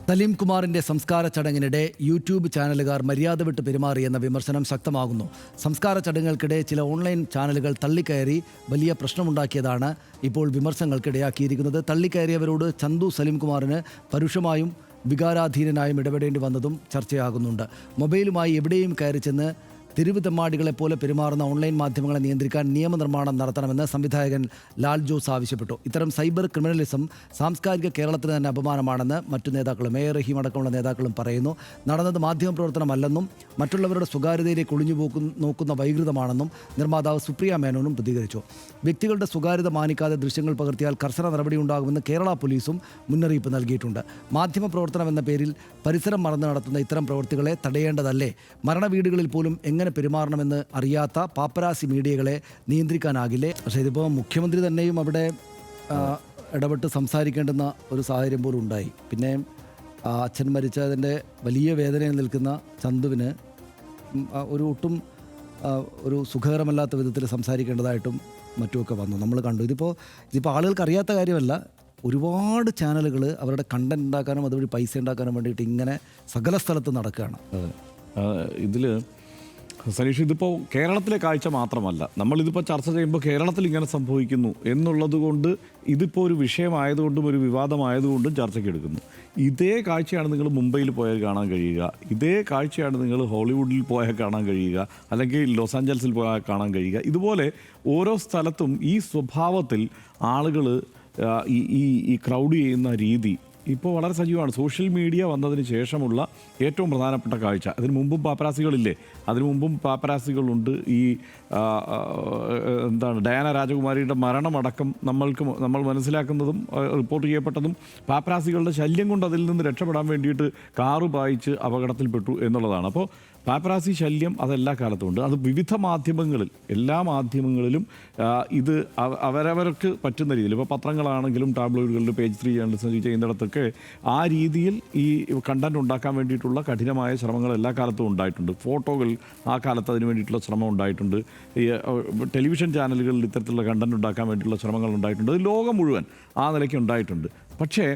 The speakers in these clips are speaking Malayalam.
സലീം കുമാറിന്റെ സംസ്കാര ചടങ്ങിനിടെ യൂട്യൂബ് ചാനലുകാർ മര്യാദ വിട്ട് പെരുമാറിയെന്ന വിമർശനം ശക്തമാകുന്നു. സംസ്കാര ചടങ്ങുകൾക്കിടെ ചില ഓൺലൈൻ ചാനലുകൾ തള്ളിക്കയറി വലിയ പ്രശ്നമുണ്ടാക്കിയതാണ് ഇപ്പോൾ വിമർശനങ്ങൾക്കിടയാക്കിയിരിക്കുന്നത്. തള്ളിക്കയറിയവരോട് ചന്തു സലീം കുമാറിന് പരുഷമായും വികാരാധീനനായും ഇടപെടേണ്ടി വന്നതും ചർച്ചയാകുന്നുണ്ട്. മൊബൈലുമായി എവിടെയും കയറി ചെന്ന് തെരുവ് തെമ്മാടികളെപ്പോലെ പെരുമാറുന്ന ഓൺലൈൻ മാധ്യമങ്ങളെ നിയന്ത്രിക്കാൻ നിയമനിർമ്മാണം നടത്തണമെന്ന് സംവിധായകൻ ലാൽ ജോസ് ആവശ്യപ്പെട്ടു. ഇത്തരം സൈബർ ക്രിമിനലിസം സാംസ്കാരിക കേരളത്തിന് തന്നെ അപമാനമാണെന്ന് മറ്റു നേതാക്കളും എ റഹീം അടക്കമുള്ള നേതാക്കളും പറയുന്നു. നടന്നത് മാധ്യമപ്രവർത്തനമല്ലെന്നും മറ്റുള്ളവരുടെ സ്വകാര്യതയിലേക്ക് ഒളിഞ്ഞു നോക്കുന്ന വൈകൃതമാണെന്നും നിർമ്മാതാവ് സുപ്രിയ മേനോനും പ്രതികരിച്ചു. വ്യക്തികളുടെ സ്വകാര്യത മാനിക്കാതെ ദൃശ്യങ്ങൾ പകർത്തിയാൽ കർശന നടപടിയുണ്ടാകുമെന്ന് കേരള പോലീസും മുന്നറിയിപ്പ് നൽകിയിട്ടുണ്ട്. മാധ്യമപ്രവർത്തനം എന്ന പേരിൽ പരിസരം മറന്നു നടത്തുന്ന ഇത്തരം പ്രവൃത്തികളെ തടയേണ്ടതല്ലേ? മരണവീടുകളിൽ പോലും എങ്ങനെ പെരുമാറണമെന്ന് അറിയാത്ത പാപ്പരാസി മീഡിയകളെ നിയന്ത്രിക്കാനാകില്ലേ? പക്ഷേ ഇതിപ്പോൾ മുഖ്യമന്ത്രി തന്നെയും അവിടെ ഇടപെട്ട് സംസാരിക്കേണ്ടുന്ന ഒരു സാഹചര്യം പോലും ഉണ്ടായി. പിന്നെ അച്ഛൻ മരിച്ചതിൻ്റെ വലിയ വേദനയിൽ നിൽക്കുന്ന ചന്തുവിന് ഒരു ഒട്ടും ഒരു സുഖകരമല്ലാത്ത വിധത്തിൽ സംസാരിക്കേണ്ടതായിട്ടും മറ്റുമൊക്കെ വന്നു, നമ്മൾ കണ്ടു. ഇതിപ്പോൾ ആളുകൾക്ക് അറിയാത്ത കാര്യമല്ല. ഒരുപാട് ചാനലുകൾ അവരുടെ കണ്ടന്റ് ഉണ്ടാക്കാനും അതുവഴി പൈസ ഉണ്ടാക്കാനും വേണ്ടിയിട്ട് ഇങ്ങനെ സകല സ്ഥലത്ത് നടക്കുകയാണ്. ഇതിൽ സനീഷ്, ഇതിപ്പോൾ കേരളത്തിലെ കാഴ്ച മാത്രമല്ല. നമ്മളിതിപ്പോൾ ചർച്ച ചെയ്യുമ്പോൾ കേരളത്തിൽ ഇങ്ങനെ സംഭവിക്കുന്നു എന്നുള്ളത് കൊണ്ട് ഇതിപ്പോൾ ഒരു വിഷയമായതുകൊണ്ടും ഒരു വിവാദമായതുകൊണ്ടും ചർച്ചയ്ക്ക് എടുക്കുന്നു. ഇതേ കാഴ്ചയാണ് നിങ്ങൾ മുംബൈയിൽ പോയാൽ കാണാൻ കഴിയുക, ഇതേ കാഴ്ചയാണ് നിങ്ങൾ ഹോളിവുഡിൽ പോയാൽ കാണാൻ കഴിയുക, അല്ലെങ്കിൽ ലോസ് ആഞ്ചൽസിൽ പോയാൽ കാണാൻ കഴിയുക. ഇതുപോലെ ഓരോ സ്ഥലത്തും ഈ സ്വഭാവത്തിൽ ആളുകൾ ഈ ക്രൗഡ് ചെയ്യുന്ന രീതി ഇപ്പോൾ വളരെ സജീവമാണ്. സോഷ്യൽ മീഡിയ വന്നതിന് ശേഷമുള്ള ഏറ്റവും പ്രധാനപ്പെട്ട കാഴ്ച. അതിന് മുമ്പും പാപ്പരാസികളില്ലേ? അതിനു മുമ്പും പാപ്പരാസികളുണ്ട്. ഈ ഡയാന രാജകുമാരിയുടെ മരണമടക്കം നമ്മൾ മനസ്സിലാക്കുന്നതും റിപ്പോർട്ട് ചെയ്യപ്പെട്ടതും പാപ്പരാസികളുടെ ശല്യം കൊണ്ട് അതിൽ നിന്ന് രക്ഷപ്പെടാൻ വേണ്ടിയിട്ട് കാറ് പായിച്ച് അപകടത്തിൽപ്പെട്ടു എന്നുള്ളതാണ്. അപ്പോൾ പാപ്പരാസി ശല്യം അതെല്ലാ കാലത്തും ഉണ്ട്. അത് വിവിധ മാധ്യമങ്ങളിൽ, എല്ലാ മാധ്യമങ്ങളിലും ഇത് അവരവർക്ക് പറ്റുന്ന രീതിയിൽ, ഇപ്പോൾ പത്രങ്ങളാണെങ്കിലും ടാബ്ലോയിഡുകളിൽ പേജ് 3 ജേർണലിസം ചെയ്യുന്നിടത്തൊക്കെ ആ രീതിയിൽ ഈ കണ്ടന്റ് ഉണ്ടാക്കാൻ വേണ്ടിയിട്ടുള്ള കഠിനമായ ശ്രമങ്ങൾ എല്ലാ കാലത്തും ഉണ്ടായിട്ടുണ്ട്. ഫോട്ടോകൾ ആ കാലത്ത് അതിന് വേണ്ടിയിട്ടുള്ള ശ്രമം ഉണ്ടായിട്ടുണ്ട്. ഈ ടെലിവിഷൻ ചാനലുകളിൽ ഇത്തരത്തിലുള്ള കണ്ടന്റ് ഉണ്ടാക്കാൻ വേണ്ടിയിട്ടുള്ള ശ്രമങ്ങൾ ഉണ്ടായിട്ടുണ്ട്. അത് ലോകം മുഴുവൻ ആ നിലയ്ക്ക് ഉണ്ടായിട്ടുണ്ട്. പക്ഷേ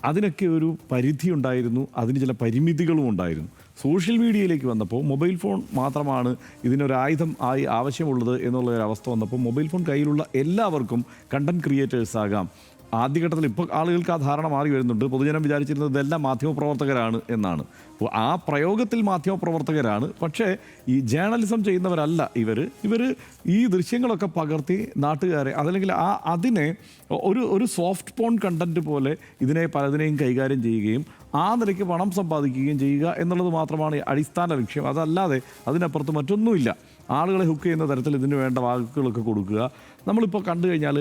അതിനൊക്കെ ഒരു പരിധി ഉണ്ടായിരുന്നു, അതിന് ചില പരിമിതികളും ഉണ്ടായിരുന്നു. സോഷ്യൽ മീഡിയയിലേക്ക് വന്നപ്പോൾ മൊബൈൽ ഫോൺ മാത്രമാണ് ഇതിനൊരായുധം ആയി ആവശ്യമുള്ളത് എന്നുള്ള ഒരു അവസ്ഥ വന്നപ്പോൾ മൊബൈൽ ഫോൺ കയ്യിലുള്ള എല്ലാവർക്കും കണ്ടന്റ് ക്രിയേറ്റേഴ്സ് ആകാം. ആദ്യഘട്ടത്തിൽ ഇപ്പോൾ ആളുകൾക്ക് ആ ധാരണ മാറി വരുന്നുണ്ട്. പൊതുജനം വിചാരിച്ചിരുന്നത് ഇതെല്ലാം മാധ്യമപ്രവർത്തകരാണ് എന്നാണ്. അപ്പോൾ ആ പ്രയോഗത്തിൽ മാധ്യമപ്രവർത്തകരാണ്, പക്ഷേ ഈ ജേർണലിസം ചെയ്യുന്നവരല്ല ഇവർ ഈ ദൃശ്യങ്ങളൊക്കെ പകർത്തി നാട്ടുകാരെ അതല്ലെങ്കിൽ അതിനെ ഒരു സോഫ്റ്റ് പോൺ കണ്ടന്റ് പോലെ പലതിനെയും കൈകാര്യം ചെയ്യുകയും ആ നിലയ്ക്ക് പണം സമ്പാദിക്കുകയും ചെയ്യുക എന്നുള്ളത് മാത്രമാണ് അടിസ്ഥാന ലക്ഷ്യം. അതല്ലാതെ അതിനപ്പുറത്ത് മറ്റൊന്നുമില്ല. ആളുകളെ ഹുക്ക് ചെയ്യുന്ന തരത്തിൽ ഇതിന് വേണ്ട വാക്കുകളൊക്കെ കൊടുക്കുക. നമ്മളിപ്പോൾ കണ്ടു കഴിഞ്ഞാൽ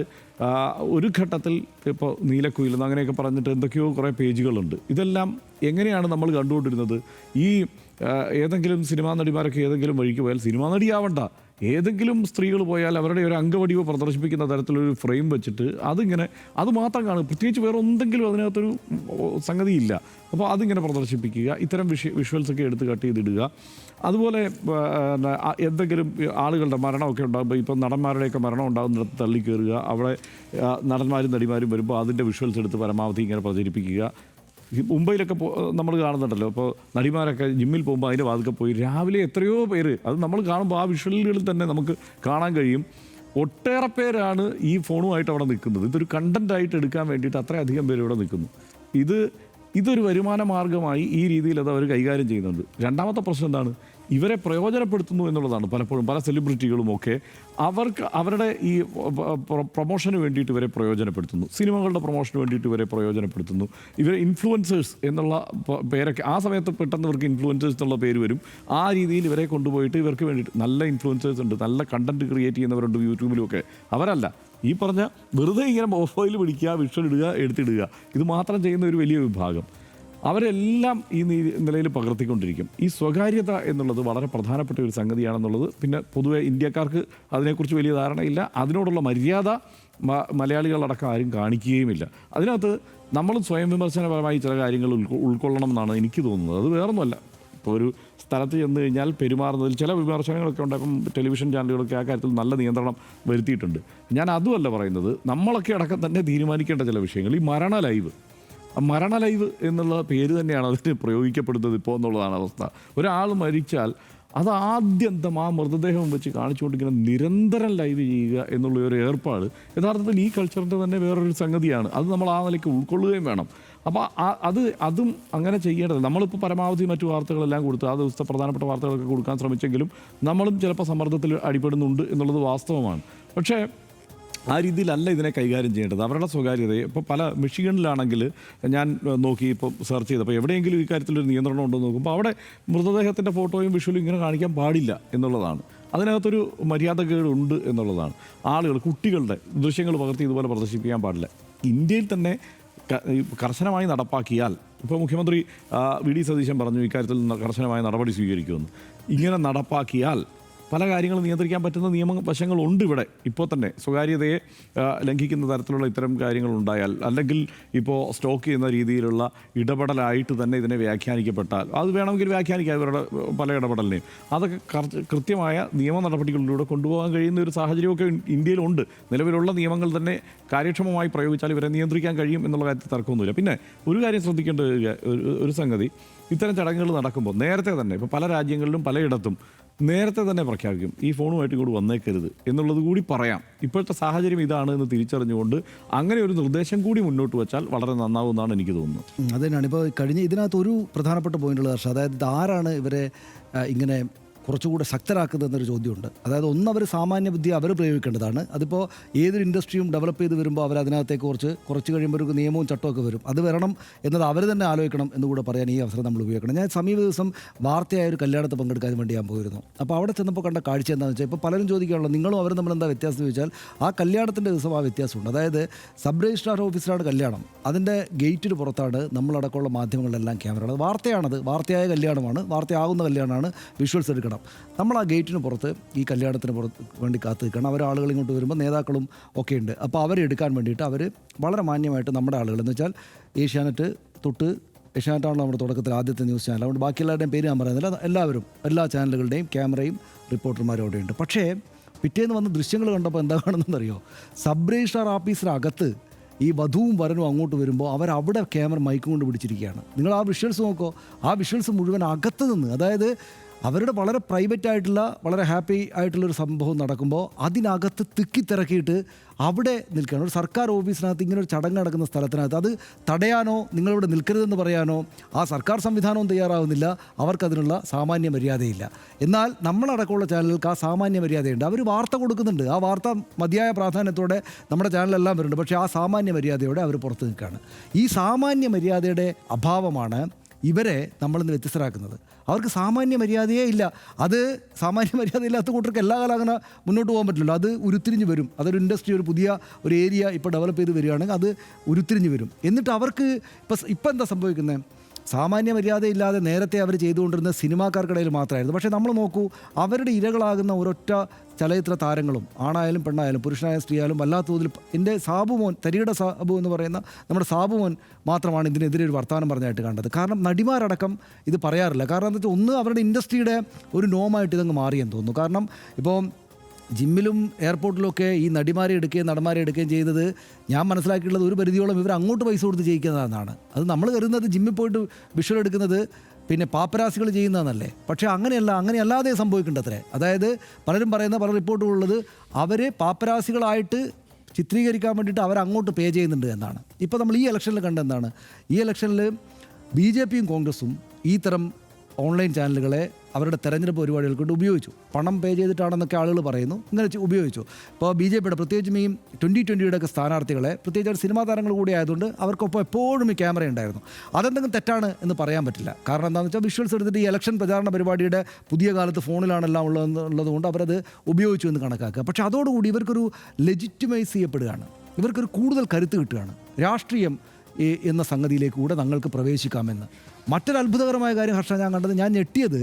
ഒരു ഘട്ടത്തിൽ ഇപ്പോൾ നീലക്കുയിലെന്ന് അങ്ങനെയൊക്കെ പറഞ്ഞിട്ട് എന്തൊക്കെയോ കുറേ പേജുകളുണ്ട്. ഇതെല്ലാം എങ്ങനെയാണ് നമ്മൾ കണ്ടുകൊണ്ടിരുന്നത്? ഈ ഏതെങ്കിലും സിനിമാ നടിമാരൊക്കെ ഏതെങ്കിലും വഴിക്ക് പോയാൽ, സിനിമാ നടിയാവണ്ട, ഏതെങ്കിലും സ്ത്രീകൾ പോയാൽ അവരുടെ ഒരു അംഗവടിവ് പ്രദർശിപ്പിക്കുന്ന തരത്തിലൊരു ഫ്രെയിം വെച്ചിട്ട് അത് മാത്രം കാണും. പ്രത്യേകിച്ച് വേറെ എന്തെങ്കിലും അതിനകത്തൊരു സംഗതിയില്ല. അപ്പോൾ അതിങ്ങനെ പ്രദർശിപ്പിക്കുക, ഇത്തരം വിഷ്വൽസൊക്കെ എടുത്ത് കട്ട് ചെയ്തിടുക. അതുപോലെ എന്തെങ്കിലും ആളുകളുടെ മരണമൊക്കെ ഉണ്ടാകുമ്പോൾ, ഇപ്പോൾ നടന്മാരുടെയൊക്കെ മരണം ഉണ്ടാകുന്നിടത്ത് തള്ളിക്കയറുക, അവിടെ നടന്മാരും നടിമാരും വരുമ്പോൾ അതിൻ്റെ വിഷ്വൽസ് എടുത്ത് പരമാവധി ഇങ്ങനെ പ്രചരിപ്പിക്കുക. മുംബൈയിലൊക്കെ നമ്മൾ കാണുന്നുണ്ടല്ലോ, ഇപ്പോൾ നടിമാരൊക്കെ ജിമ്മിൽ പോകുമ്പോൾ അതിൻ്റെ വാതിൽക്ക് പോയി രാവിലെ എത്രയോ പേര്, അത് നമ്മൾ കാണുമ്പോൾ ആ വിഷ്വലുകളിൽ തന്നെ നമുക്ക് കാണാൻ കഴിയും. ഒട്ടേറെ പേരാണ് ഈ ഫോണുമായിട്ട് അവിടെ നിൽക്കുന്നത്. ഇതൊരു കണ്ടൻ്റായിട്ട് എടുക്കാൻ വേണ്ടിയിട്ട് അത്രയധികം പേര് ഇവിടെ നിൽക്കുന്നു. ഇതൊരു വരുമാന മാർഗമായി ഈ രീതിയിൽ അത് അവർ കൈകാര്യം ചെയ്യുന്നുണ്ട്. രണ്ടാമത്തെ പ്രശ്നം എന്താണ്? ഇവരെ പ്രയോജനപ്പെടുത്തുന്നു എന്നുള്ളതാണ്. പലപ്പോഴും പല സെലിബ്രിറ്റികളുമൊക്കെ അവരുടെ ഈ പ്രൊമോഷന് വേണ്ടിയിട്ട് ഇവരെ പ്രയോജനപ്പെടുത്തുന്നു, സിനിമകളുടെ പ്രൊമോഷന് വേണ്ടിയിട്ട് ഇവരെ പ്രയോജനപ്പെടുത്തുന്നു. ഇവർ ഇൻഫ്ലുവൻസേഴ്സ് എന്നുള്ള പേരൊക്കെ ആ സമയത്ത് പെട്ടെന്ന് ഇവർക്ക് ഇൻഫ്ലുവൻസേഴ്സ് എന്നുള്ള പേര് വരും. ആ രീതിയിൽ ഇവരെ കൊണ്ടുപോയിട്ട് ഇവർക്ക് വേണ്ടിയിട്ട് നല്ല ഇൻഫ്ലുവൻസേഴ്സ് ഉണ്ട്, നല്ല കണ്ടന്റ് ക്രിയേറ്റ് ചെയ്യുന്നവരുണ്ട് യൂട്യൂബിലുമൊക്കെ. അവരല്ല ഈ പറഞ്ഞ വെറുതെ ഇങ്ങനെ മൊബൈൽ പിടിക്കുക, വിഷ്വൽ ഇടുക, എടുത്തിടുക, ഇത് മാത്രം ചെയ്യുന്ന ഒരു വലിയ വിഭാഗം. അവരെല്ലാം ഈ നിലയിൽ പകർത്തിക്കൊണ്ടിരിക്കും. ഈ സ്വകാര്യത എന്നുള്ളത് വളരെ പ്രധാനപ്പെട്ട ഒരു സംഗതിയാണെന്നുള്ളത് പിന്നെ പൊതുവെ ഇന്ത്യക്കാർക്ക് അതിനെക്കുറിച്ച് വലിയ ധാരണയില്ല. അതിനോടുള്ള മര്യാദ മലയാളികളടക്കം ആരും കാണിക്കുകയുമില്ല. അതിനകത്ത് നമ്മൾ സ്വയം വിമർശനപരമായി ചില കാര്യങ്ങൾ ഉൾക്കൊള്ളണം എന്നാണ് എനിക്ക് തോന്നുന്നത്. അത് വേറൊന്നുമല്ല. ഇപ്പോൾ ഒരു സ്ഥലത്ത് ചെന്ന് കഴിഞ്ഞാൽ പെരുമാറുന്നതിൽ ചില വിമർശനങ്ങളൊക്കെ ഉണ്ട്. അപ്പം ടെലിവിഷൻ ചാനലുകളൊക്കെ ആ കാര്യത്തിൽ നല്ല നിയന്ത്രണം വരുത്തിയിട്ടുണ്ട്. ഞാൻ അതുമല്ല പറയുന്നത്. നമ്മളൊക്കെ അടക്കം തന്നെ തീരുമാനിക്കേണ്ട ചില വിഷയങ്ങൾ, ഈ മരണ ലൈവ് മരണ ലൈവ് എന്നുള്ള പേര് തന്നെയാണ് അതിന് പ്രയോഗിക്കപ്പെടുന്നത് ഇപ്പോൾ എന്നുള്ളതാണ് അവസ്ഥ. ഒരാൾ മരിച്ചാൽ അത് ആദ്യന്തം ആ മൃതദേഹം വെച്ച് കാണിച്ചുകൊണ്ടിരിക്കുന്ന നിരന്തരം ലൈവ് ചെയ്യുക എന്നുള്ള ഒരു ഏർപ്പാട് യഥാർത്ഥത്തിൽ ഈ കൾച്ചറിൻ്റെ തന്നെ വേറൊരു സംഗതിയാണ്. അത് നമ്മൾ ആ നിലയ്ക്ക് ഉൾക്കൊള്ളുകയും വേണം. അപ്പോൾ അതും അങ്ങനെ ചെയ്യേണ്ടത്. നമ്മളിപ്പോൾ പരമാവധി മറ്റു വാർത്തകളെല്ലാം കൊടുത്ത് ആ ദിവസത്തെ പ്രധാനപ്പെട്ട വാർത്തകളൊക്കെ കൊടുക്കാൻ ശ്രമിച്ചെങ്കിലും നമ്മളും ചിലപ്പോൾ സമ്മർദ്ദത്തിൽ അടിപ്പെടുന്നുണ്ട് എന്നുള്ളത് വാസ്തവമാണ്. പക്ഷേ ആ രീതിയിലല്ല ഇതിനെ കൈകാര്യം ചെയ്യേണ്ടത്. അവരുടെ സ്വകാര്യതയെ ഇപ്പോൾ പല മിഷിഗണിലാണെങ്കിൽ ഞാൻ നോക്കി ഇപ്പോൾ സെർച്ച് ചെയ്തപ്പോൾ എവിടെയെങ്കിലും ഈ കാര്യത്തിലൊരു നിയന്ത്രണം ഉണ്ടോ എന്ന് നോക്കുമ്പോൾ അവിടെ മൃതദേഹത്തിൻ്റെ ഫോട്ടോയും വിഷ്വലും ഇങ്ങനെ കാണിക്കാൻ പാടില്ല എന്നുള്ളതാണ്. അതിനകത്തൊരു മര്യാദകേടുണ്ട് എന്നുള്ളതാണ്. ആളുകൾ കുട്ടികളുടെ ദൃശ്യങ്ങൾ പകർത്തി ഇതുപോലെ പ്രദർശിപ്പിക്കാൻ പാടില്ല. ഇന്ത്യയിൽ തന്നെ കർശനമായി നടപ്പാക്കിയാൽ ഇപ്പോൾ മുഖ്യമന്ത്രി വി.ഡി. സതീശൻ പറഞ്ഞു ഇക്കാര്യത്തിൽ കർശനമായ നടപടി സ്വീകരിക്കുമെന്ന്. ഇങ്ങനെ നടപ്പാക്കിയാൽ പല കാര്യങ്ങളും നിയന്ത്രിക്കാൻ പറ്റുന്ന നിയമവശങ്ങളുണ്ട് ഇവിടെ. ഇപ്പോൾ തന്നെ സ്വകാര്യതയെ ലംഘിക്കുന്ന തരത്തിലുള്ള ഇത്തരം കാര്യങ്ങളുണ്ടായാൽ, അല്ലെങ്കിൽ ഇപ്പോൾ സ്റ്റോക്ക് ചെയ്യുന്ന രീതിയിലുള്ള ഇടപെടലായിട്ട് തന്നെ ഇതിനെ വ്യാഖ്യാനിക്കപ്പെട്ടാൽ അത് വേണമെങ്കിൽ വ്യാഖ്യാനിക്കാം ഇവരുടെ പല ഇടപെടലിനെയും. അതൊക്കെ കൃത്യമായ നിയമ നടപടികളിലൂടെ കൊണ്ടുപോകാൻ കഴിയുന്ന ഒരു സാഹചര്യമൊക്കെ ഇന്ത്യയിലുണ്ട്. നിലവിലുള്ള നിയമങ്ങൾ തന്നെ കാര്യക്ഷമമായി പ്രയോഗിച്ചാൽ ഇവരെ നിയന്ത്രിക്കാൻ കഴിയും എന്നുള്ള കാര്യത്തിൽ തർക്കമൊന്നുമില്ല. പിന്നെ ഒരു കാര്യം ശ്രദ്ധിക്കേണ്ട ഒരു സംഗതി, ഇത്തരം ചടങ്ങുകൾ നടക്കുമ്പോൾ നേരത്തെ തന്നെ ഇപ്പോൾ പല രാജ്യങ്ങളിലും പലയിടത്തും നേരത്തെ തന്നെ പ്രഖ്യാപിക്കും ഈ ഫോണുമായിട്ട് ഇങ്ങോട്ട് വന്നേക്കരുത് എന്നുള്ളത് കൂടി പറയാം. ഇപ്പോഴത്തെ സാഹചര്യം ഇതാണ് എന്ന് തിരിച്ചറിഞ്ഞുകൊണ്ട് അങ്ങനെ ഒരു നിർദ്ദേശം കൂടി മുന്നോട്ട് വെച്ചാൽ വളരെ നന്നാവുമെന്നാണ് എനിക്ക് തോന്നുന്നത്. അത് തന്നെയാണ് ഇപ്പോൾ കഴിഞ്ഞ ഇതിനകത്ത് ഒരു പ്രധാനപ്പെട്ട പോയിന്റുള്ള ഹർഷ, അതായത് ആരാണ് ഇവരെ ഇങ്ങനെ കുറച്ചുകൂടെ ശക്തരാക്കുന്നതെന്നൊരു ചോദ്യമുണ്ട്. അതായത് അവർ സാമാന്യ ബുദ്ധി അവർ പ്രയോഗിക്കേണ്ടതാണ്. അതിപ്പോൾ ഏതൊരു ഇൻഡസ്ട്രിയും ഡെവലപ്പ് ചെയ്ത് വരുമ്പോൾ അവർ അതിനകത്തേക്ക് കുറച്ച് കഴിയുമ്പോൾ ഒരു നിയമവും ചട്ടമൊക്കെ വരും. അത് വരണം എന്നത് അവർ തന്നെ ആലോചിക്കണം എന്നുകൂടെ പറയാൻ ഈ അവസരം നമ്മൾ ഉപയോഗിക്കണം. ഞാൻ സമീപ ദിവസം വാർത്തയായ ഒരു കല്യാണത്തിൽ പങ്കെടുക്കാൻ വേണ്ടി ഞാൻ പോയിരുന്നു. അപ്പോൾ അവിടെ ചെന്നപ്പോൾ കണ്ട കാഴ്ച എന്താണെന്ന് വെച്ചാൽ, ഇപ്പോൾ പലരും ചോദിക്കാനുള്ളത് നിങ്ങളും അവരും തമ്മിൽ എന്താ വ്യത്യാസം ചോദിച്ചാൽ, ആ കല്യാണത്തിൻ്റെ ദിവസം ആ വ്യത്യാസമുണ്ട്. അതായത് സബ് രജിസ്ട്രാർ ഓഫീസിലാണ് കല്യാണം. അതിൻ്റെ ഗേറ്റിന് പുറത്താണ് നമ്മളടക്കമുള്ള മാധ്യമങ്ങളിലെല്ലാം ക്യാമറ. അത് വാർത്തയായ കല്യാണമാണ്, വാർത്തയാകുന്ന കല്യാണമാണ്, വിഷ്വൽസ് എടുക്കണം. നമ്മൾ ആ ഗേറ്റിന് പുറത്ത് ഈ കല്യാണത്തിന് വേണ്ടി കാത്തു നിൽക്കണം. ആളുകൾ ഇങ്ങോട്ട് വരുമ്പോൾ നേതാക്കളും ഒക്കെ ഉണ്ട്. അപ്പോൾ അവരെ എടുക്കാൻ വേണ്ടിയിട്ട് അവർ വളരെ മാന്യമായിട്ട് നമ്മുടെ ആളുകൾ എന്ന് വെച്ചാൽ ഏഷ്യാനെറ്റ് ഏഷ്യാനെറ്റാണല്ലോ നമ്മുടെ തുടക്കത്തിൽ ആദ്യത്തെ ന്യൂസ് ചാനൽ. അതുകൊണ്ട് ബാക്കി എല്ലാവരുടെയും പേര് ഞാൻ പറയുന്നില്ല. എല്ലാ ചാനലുകളുടെയും ക്യാമറയും റിപ്പോർട്ടർമാരും അവിടെ ഉണ്ട്. പക്ഷേ പിറ്റേന്ന് വന്ന് ദൃശ്യങ്ങൾ കണ്ടപ്പോൾ എന്താ കാണുന്നതെന്നറിയോ? സബ് രജിസ്ട്രാർ ഓഫീസിനകത്ത് ഈ വധുവും വരനും അങ്ങോട്ട് വരുമ്പോൾ അവരവിടെ ക്യാമറ മൈക്കും കൊണ്ട് പിടിച്ചിരിക്കുകയാണ്. നിങ്ങൾ ആ വിഷ്വൽസ് നോക്കോ, ആ വിഷ്വൽസ് മുഴുവൻ അകത്ത് നിന്ന്, അതായത് അവരുടെ വളരെ പ്രൈവറ്റ് ആയിട്ടുള്ള വളരെ ഹാപ്പി ആയിട്ടുള്ളൊരു സംഭവം നടക്കുമ്പോൾ അതിനകത്ത് തിക്കിത്തിറക്കിയിട്ട് അവിടെ നിൽക്കുകയാണ്. ഒരു സർക്കാർ ഓഫീസിനകത്ത് ഇങ്ങനെ ഒരു ചടങ്ങ് നടക്കുന്ന സ്ഥലത്തിനകത്ത് അത് തടയാനോ നിങ്ങളിവിടെ നിൽക്കരുതെന്ന് പറയാനോ ആ സർക്കാർ സംവിധാനവും തയ്യാറാവുന്നില്ല. അവർക്കതിനുള്ള സാമാന്യ മര്യാദയില്ല. എന്നാൽ നമ്മളടക്കമുള്ള ചാനലുകൾക്ക് ആ സാമാന്യ മര്യാദയുണ്ട്. അവർ വാർത്ത കൊടുക്കുന്നുണ്ട്. ആ വാർത്ത മതിയായ പ്രാധാന്യത്തോടെ നമ്മുടെ ചാനലെല്ലാം വരുന്നുണ്ട്. പക്ഷേ ആ സാമാന്യ മര്യാദയോടെ അവർ പുറത്ത് നിൽക്കുകയാണ്. ഈ സാമാന്യ മര്യാദയുടെ അഭാവമാണ് ഇവരെ നമ്മളിന്ന് വ്യത്യസ്തരാക്കുന്നത്. അവർക്ക് സാമാന്യ മര്യാദയേ ഇല്ല. അത് സാമാന്യ മര്യാദ ഇല്ലാത്ത കൂട്ടർക്ക് എല്ലാ കാലം അങ്ങനെ മുന്നോട്ട് പോകാൻ പറ്റില്ലല്ലോ. അത് ഉരുത്തിരിഞ്ഞ് വരും. അതൊരു ഇൻഡസ്ട്രി, ഒരു പുതിയ ഒരു ഏരിയ ഇപ്പോൾ ഡെവലപ്പ് ചെയ്ത് വരികയാണെങ്കിൽ അത് ഉരുത്തിരിഞ്ഞ് വരും. എന്നിട്ട് അവർക്ക് ഇപ്പം എന്താ സംഭവിക്കുന്നത്? സാമാന്യ മര്യാദയില്ലാതെ നേരത്തെ അവർ ചെയ്തുകൊണ്ടിരുന്ന സിനിമാക്കാർക്കിടയിൽ മാത്രമായിരുന്നു. പക്ഷേ നമ്മൾ നോക്കൂ, അവരുടെ ഇരകളാകുന്ന ഒരൊറ്റ ചലച്ചിത്ര താരങ്ങളും ആണായാലും പെണ്ണായാലും പുരുഷനായാലും സ്ത്രീയായാലും വല്ലാത്ത തോതിൽ എൻ്റെ സാബുമോൻ, തരികട സാബു എന്ന് പറയുന്ന നമ്മുടെ സാബുമോൻ മാത്രമാണ് ഇതിനെതിരെ ഒരു വർത്തമാനം പറഞ്ഞായിട്ട് കണ്ടത്. കാരണം നടിമാരടക്കം ഇത് പറയാറില്ല. കാരണം എന്താ വെച്ചാൽ ഒന്ന് അവരുടെ ഇൻഡസ്ട്രിയുടെ ഒരു നോമായിട്ട് ഇതങ്ങ് മാറിയെന്ന് തോന്നുന്നു. കാരണം ഇപ്പോൾ ജിമ്മിലും എയർപോർട്ടിലൊക്കെ ഈ നടിമാരെ എടുക്കുകയും നടന്മാരെ എടുക്കുകയും ചെയ്തത് ഞാൻ മനസ്സിലാക്കിയിട്ടുള്ളത് ഒരു പരിധിയോളം ഇവർ അങ്ങോട്ട് പൈസ കൊടുത്ത് ചെയ്യിക്കുന്നതെന്നാണ്. അത് നമ്മൾ കരുതുന്നത് ജിമ്മിൽ പോയിട്ട് വിഷ്വൽ എടുക്കുന്നത് പിന്നെ പാപ്പരാസികൾ ചെയ്യുന്നതെന്നല്ലേ. പക്ഷേ അങ്ങനെയല്ലാതെ സംഭവിക്കേണ്ടത്രേ. അതായത് പലരും പറയുന്ന പല റിപ്പോർട്ടുകളുള്ളത് അവർ പാപ്പരാസികളായിട്ട് ചിത്രീകരിക്കാൻ വേണ്ടിയിട്ട് അവരങ്ങോട്ട് പേ ചെയ്യുന്നുണ്ട് എന്നാണ്. ഇപ്പോൾ നമ്മൾ ഈ ഇലക്ഷനിൽ കണ്ട എന്താണ്? ഈ ഇലക്ഷനിൽ BJPയും കോൺഗ്രസും ഈ തരം ഓൺലൈൻ ചാനലുകളെ അവരുടെ തെരഞ്ഞെടുപ്പ് പരിപാടികൾക്ക് കൊണ്ട് ഉപയോഗിച്ചു. പണം പേ ചെയ്തിട്ടാണെന്നൊക്കെ ആളുകൾ പറയുന്നു. ഇങ്ങനെ ഉപയോഗിച്ചു. ഇപ്പോൾ BJPയുടെ പ്രത്യേകിച്ചും ഈ 2020 ഒക്കെ സ്ഥാനാർത്ഥികളെ, പ്രത്യേകിച്ച് സിനിമാ താരങ്ങൾ കൂടി ആയതുകൊണ്ട് അവർക്കൊപ്പം എപ്പോഴും ഈ ക്യാമറ ഉണ്ടായിരുന്നു. അതെന്തെങ്കിലും തെറ്റാണ് എന്ന് പറയാൻ പറ്റില്ല. കാരണം എന്താണെന്ന് വെച്ചാൽ വിഷ്വൽസ് എടുത്തിട്ട് ഈ ഇലക്ഷൻ പ്രചാരണ പരിപാടിയുടെ പുതിയ കാലത്ത് ഫോണിലാണെല്ലാം ഉള്ളതുകൊണ്ട് അവരത് ഉപയോഗിച്ചു എന്ന് കണക്കാക്കുക. പക്ഷേ അതോടുകൂടി ഇവർക്കൊരു ലെജിറ്റിമൈസ് ചെയ്യപ്പെടുകയാണ്. ഇവർക്കൊരു കൂടുതൽ കരുത്ത് കിട്ടുകയാണ്. രാഷ്ട്രീയം എന്ന സംഗതിയിലേക്ക് കൂടെ തങ്ങൾക്ക് പ്രവേശിക്കാമെന്ന്. മറ്റൊരു അത്ഭുതകരമായ കാര്യം ഹർഷ ഞാൻ കണ്ടത്, ഞാൻ ഞെട്ടിയത്,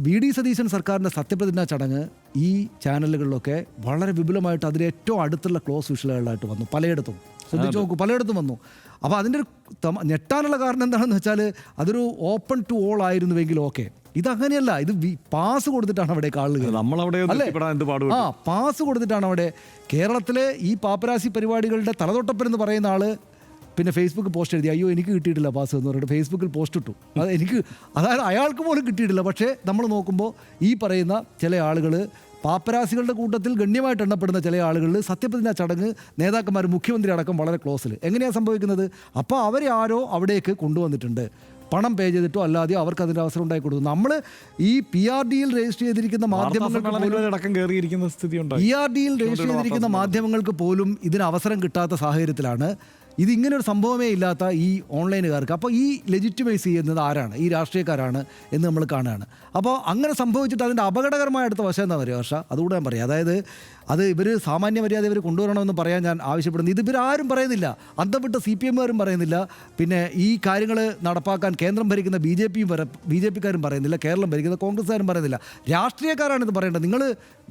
വി.ഡി. സതീശൻ സർക്കാരിൻ്റെ സത്യപ്രതിജ്ഞാ ചടങ്ങ് ഈ ചാനലുകളിലൊക്കെ വളരെ വിപുലമായിട്ട് അതിലേറ്റവും അടുത്തുള്ള ക്ലോസ് വിഷ്വലുകളായിട്ട് വന്നു. പലയിടത്തും ശ്രദ്ധിച്ചു നോക്കൂ, പലയിടത്തും വന്നു. അപ്പോൾ അതിൻ്റെ ഒരു ഞെട്ടാനുള്ള കാരണം എന്താണെന്ന് വെച്ചാൽ അതൊരു ഓപ്പൺ ടു ഓൾ ആയിരുന്നുവെങ്കിൽ ഓക്കെ. ഇതങ്ങനെയല്ല. ഇത് പാസ് കൊടുത്തിട്ടാണ് അവിടെ ആളുകൾ, പാസ് കൊടുത്തിട്ടാണ് അവിടെ. കേരളത്തിലെ ഈ പാപ്പരാസി പരിപാടികളുടെ തലതൊട്ടപ്പൻ എന്ന് പറയുന്ന ആള് പിന്നെ ഫേസ്ബുക്ക് പോസ്റ്റ് എഴുതി, അയ്യോ എനിക്ക് കിട്ടിയിട്ടില്ല പാസ് എന്ന് പറഞ്ഞിട്ട് ഫേസ്ബുക്കിൽ പോസ്റ്റ് ഇട്ടു. അത് എനിക്ക്, അതായത് അയാൾക്ക് പോലും കിട്ടിയിട്ടില്ല. പക്ഷേ നമ്മൾ നോക്കുമ്പോൾ ഈ പറയുന്ന ചില ആളുകൾ, പാപ്പരാസികളുടെ കൂട്ടത്തിൽ ഗണ്യമായിട്ട് എണ്ണപ്പെടുന്ന ചില ആളുകളിൽ സത്യപ്രതിജ്ഞ ചടങ്ങ് നേതാക്കന്മാർ, മുഖ്യമന്ത്രി അടക്കം വളരെ ക്ലോസിൽ. എങ്ങനെയാണ് സംഭവിക്കുന്നത്? അപ്പോൾ അവരെ ആരോ അവിടേക്ക് കൊണ്ടുവന്നിട്ടുണ്ട്, പണം പേ ചെയ്തിട്ടോ അല്ലാതെയോ അവർക്ക് അതിൻ്റെ അവസരം ഉണ്ടായി കൊടുത്തു. നമ്മൾ ഈ PRDയിൽ രജിസ്റ്റർ ചെയ്തിരിക്കുന്ന മാധ്യമങ്ങൾക്ക് പോലും ഇതിന് അവസരം കിട്ടാത്ത സാഹചര്യത്തിലാണ് ഇതിങ്ങനെ ഒരു സംഭവമേ ഇല്ലാത്ത ഈ ഓൺലൈനുകാർക്ക്. അപ്പോൾ ഈ ലെജിറ്റിമൈസ് ചെയ്യുന്നത് ആരാണ്? ഈ രാഷ്ട്രീയക്കാരാണ് എന്ന് നമ്മൾ കാണുകയാണ്. അപ്പോൾ അങ്ങനെ സംഭവിച്ചിട്ട് അതിൻ്റെ അപകടകരമായ അടുത്ത വശം എന്താ പറയുക ഹർഷ? അതുകൂടെ ഞാൻ പറയാം. അതായത് അത് ഇവർ സാമാന്യ മര്യാദ ഇവർ കൊണ്ടുവരണമെന്ന് പറയാൻ ഞാൻ ആവശ്യപ്പെടുന്നു. ഇത് ഇവരാരും പറയുന്നില്ല, അന്തം വിട്ട CPM-കാരും പറയുന്നില്ല, പിന്നെ ഈ കാര്യങ്ങൾ നടപ്പാക്കാൻ കേന്ദ്രം ഭരിക്കുന്ന BJP-കാരും പറയുന്നില്ല, കേരളം ഭരിക്കുന്ന കോൺഗ്രസ്സുകാരും പറയുന്നില്ല. രാഷ്ട്രീയക്കാരാണ് ഇത് പറയേണ്ടത്. നിങ്ങൾ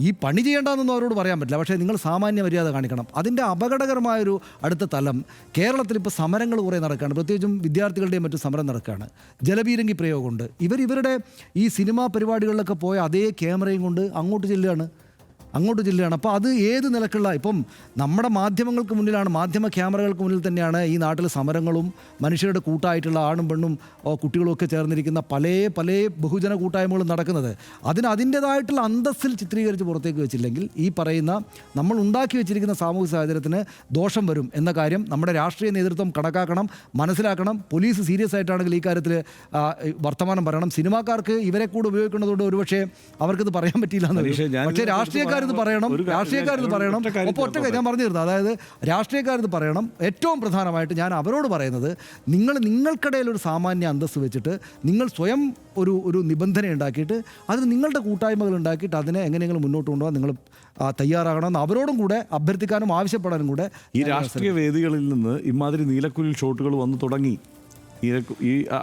ഈ പണി ചെയ്യേണ്ടതെന്നൊന്നും അവരോട് പറയാൻ പറ്റില്ല, പക്ഷേ നിങ്ങൾ സാമാന്യ മര്യാദ കാണിക്കണം. അതിൻ്റെ അപകടകരമായൊരു അടുത്ത തലം, കേരളത്തിൽ ഇപ്പോൾ സമരങ്ങൾ കുറേ നടക്കുകയാണ്, പ്രത്യേകിച്ചും വിദ്യാർത്ഥികളുടെയും മറ്റും സമരം നടക്കുകയാണ്. ജലപീരങ്കി പ്രയോഗമുണ്ട്. ഇവരുടെ ഈ സിനിമാ പരിപാടികളിലൊക്കെ പോയ അതേ ക്യാമറയും കൊണ്ട് അങ്ങോട്ട് ചെല്ലുകയാണ്. അപ്പോൾ അത് ഏത് നിലക്കുള്ള, ഇപ്പം നമ്മുടെ മാധ്യമങ്ങൾക്ക് മുന്നിലാണ്, മാധ്യമ ക്യാമറകൾക്ക് മുന്നിൽ തന്നെയാണ് ഈ നാട്ടിൽ സമരങ്ങളും മനുഷ്യരുടെ കൂട്ടായിട്ടുള്ള ആണും പെണ്ണും കുട്ടികളും ഒക്കെ ചേർന്നിരിക്കുന്ന പല ബഹുജന കൂട്ടായ്മകളും നടക്കുന്നത്. അതിൻ്റേതായിട്ടുള്ള അന്തസ്സിൽ ചിത്രീകരിച്ച് പുറത്തേക്ക് വെച്ചില്ലെങ്കിൽ ഈ പറയുന്ന നമ്മൾ ഉണ്ടാക്കി വെച്ചിരിക്കുന്ന സാമൂഹിക സാഹചര്യത്തിന് ദോഷം വരും എന്ന കാര്യം നമ്മുടെ രാഷ്ട്രീയ നേതൃത്വം കണക്കാക്കണം, മനസ്സിലാക്കണം. പോലീസ് സീരിയസ് ആയിട്ടാണെങ്കിൽ ഈ കാര്യത്തിൽ വർത്തമാനം പറയണം. സിനിമാക്കാർക്ക് ഇവരെ കൂടെ ഉപയോഗിക്കുന്നതുകൊണ്ട് ഒരുപക്ഷെ അവർക്കിത് പറയാൻ പറ്റിയില്ല എന്ന്, പക്ഷേ രാഷ്ട്രീയക്കാരിത് പറയണം. ഒപ്പം ഒറ്റ ഞാൻ പറഞ്ഞു തീർന്നു. അതായത് രാഷ്ട്രീയക്കാരിത് പറയണം. ഏറ്റവും പ്രധാനമായിട്ട് ഞാൻ അവരോട് പറയുന്നത്, നിങ്ങൾക്കിടയിൽ ഒരു സാമാന്യ അന്തസ്സ് വെച്ചിട്ട് നിങ്ങൾ സ്വയം ഒരു നിബന്ധന ഉണ്ടാക്കിയിട്ട് അതിന് നിങ്ങളുടെ കൂട്ടായ്മകൾ ഉണ്ടാക്കിയിട്ട് അതിനെ എങ്ങനെയെങ്കിലും മുന്നോട്ട് കൊണ്ടുപോകാൻ നിങ്ങൾ തയ്യാറാകണമെന്ന് അവരോടും കൂടെ അഭ്യർത്ഥിക്കാനും ആവശ്യപ്പെടാനും കൂടെ. ഈ രാഷ്ട്രീയ വേദികളിൽ നിന്ന് ഇമാതിരി നീലക്കുയിൽ ഷോട്ടുകൾ വന്നു തുടങ്ങി.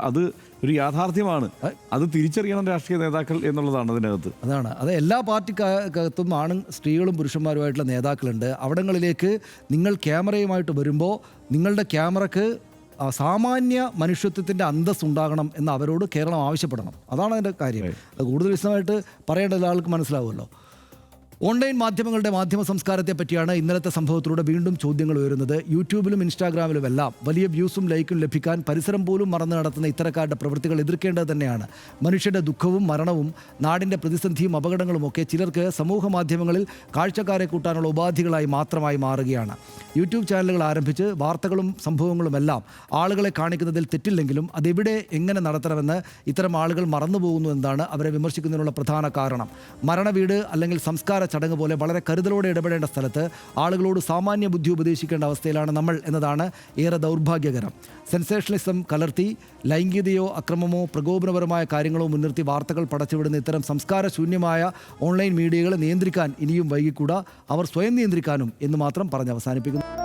അത് ഒരു യാഥാർത്ഥ്യമാണ്. അത് തിരിച്ചറിയണം രാഷ്ട്രീയ നേതാക്കൾ എന്നുള്ളതാണ് അതിനകത്ത്. അത് എല്ലാ പാർട്ടിക്കകത്തും സ്ത്രീകളും പുരുഷന്മാരുമായിട്ടുള്ള നേതാക്കളുണ്ട്. അവിടങ്ങളിലേക്ക് നിങ്ങൾ ക്യാമറയുമായിട്ട് വരുമ്പോൾ നിങ്ങളുടെ ക്യാമറക്ക് സാമാന്യ മനുഷ്യത്വത്തിൻ്റെ അന്തസ്സ് ഉണ്ടാകണം എന്ന് അവരോട് കേരളം ആവശ്യപ്പെടണം. അതാണ് അതിൻ്റെ കാര്യം. അത് കൂടുതൽ വിശദമായിട്ട് പറയേണ്ട ഒരാൾക്ക് മനസ്സിലാവുമല്ലോ. ഓൺലൈൻ മാധ്യമങ്ങളുടെ മാധ്യമ സംസ്കാരത്തെ പറ്റിയാണ് ഇന്നലത്തെ സംഭവത്തിലൂടെ വീണ്ടും ചോദ്യങ്ങൾ ഉയരുന്നത്. യൂട്യൂബിലും ഇൻസ്റ്റാഗ്രാമിലുമെല്ലാം വലിയ വ്യൂസും ലൈക്കും ലഭിക്കാൻ പരിസരം പോലും മറന്നു നടത്തുന്ന ഇത്തരക്കാരുടെ പ്രവൃത്തികൾ എതിർക്കേണ്ടത് തന്നെയാണ്. മനുഷ്യരുടെ ദുഃഖവും മരണവും നാടിൻ്റെ പ്രതിസന്ധിയും അപകടങ്ങളുമൊക്കെ ചിലർക്ക് സമൂഹ മാധ്യമങ്ങളിൽ കാഴ്ചക്കാരെ കൂട്ടാനുള്ള ഉപാധികളായി മാത്രമായി മാറുകയാണ്. യൂട്യൂബ് ചാനലുകൾ ആരംഭിച്ച് വാർത്തകളും സംഭവങ്ങളുമെല്ലാം ആളുകളെ കാണിക്കുന്നതിൽ തെറ്റില്ലെങ്കിലും അതെവിടെ എങ്ങനെ നടത്തണമെന്ന് ഇത്തരം ആളുകൾ മറന്നുപോകുന്നു എന്നതാണ് അവരെ വിമർശിക്കുന്നതിനുള്ള പ്രധാന കാരണം. മരണവീട് അല്ലെങ്കിൽ സംസ്കാര ചടങ്ങ് പോലെ വളരെ കരുതലോടെ ഇടപെടേണ്ട സ്ഥലത്ത് ആളുകളോട് സാമാന്യ ബുദ്ധി ഉപദേശിക്കേണ്ട അവസ്ഥയിലാണ് നമ്മൾ എന്നതാണ് ഏറെ ദൗർഭാഗ്യകരം. സെൻസേഷണലിസം കലർത്തി ലൈംഗികതയോ അക്രമമോ പ്രകോപനപരമായ കാര്യങ്ങളോ മുൻനിർത്തി വാർത്തകൾ പടച്ചുവിടുന്ന ഇത്തരം സംസ്കാരശൂന്യമായ ഓൺലൈൻ മീഡിയകളെ നിയന്ത്രിക്കാൻ ഇനിയും വൈകിക്കൂടാ. അവർ സ്വയം നിയന്ത്രിക്കാനും എന്ന് മാത്രം പറഞ്ഞ് അവസാനിപ്പിക്കുന്നു.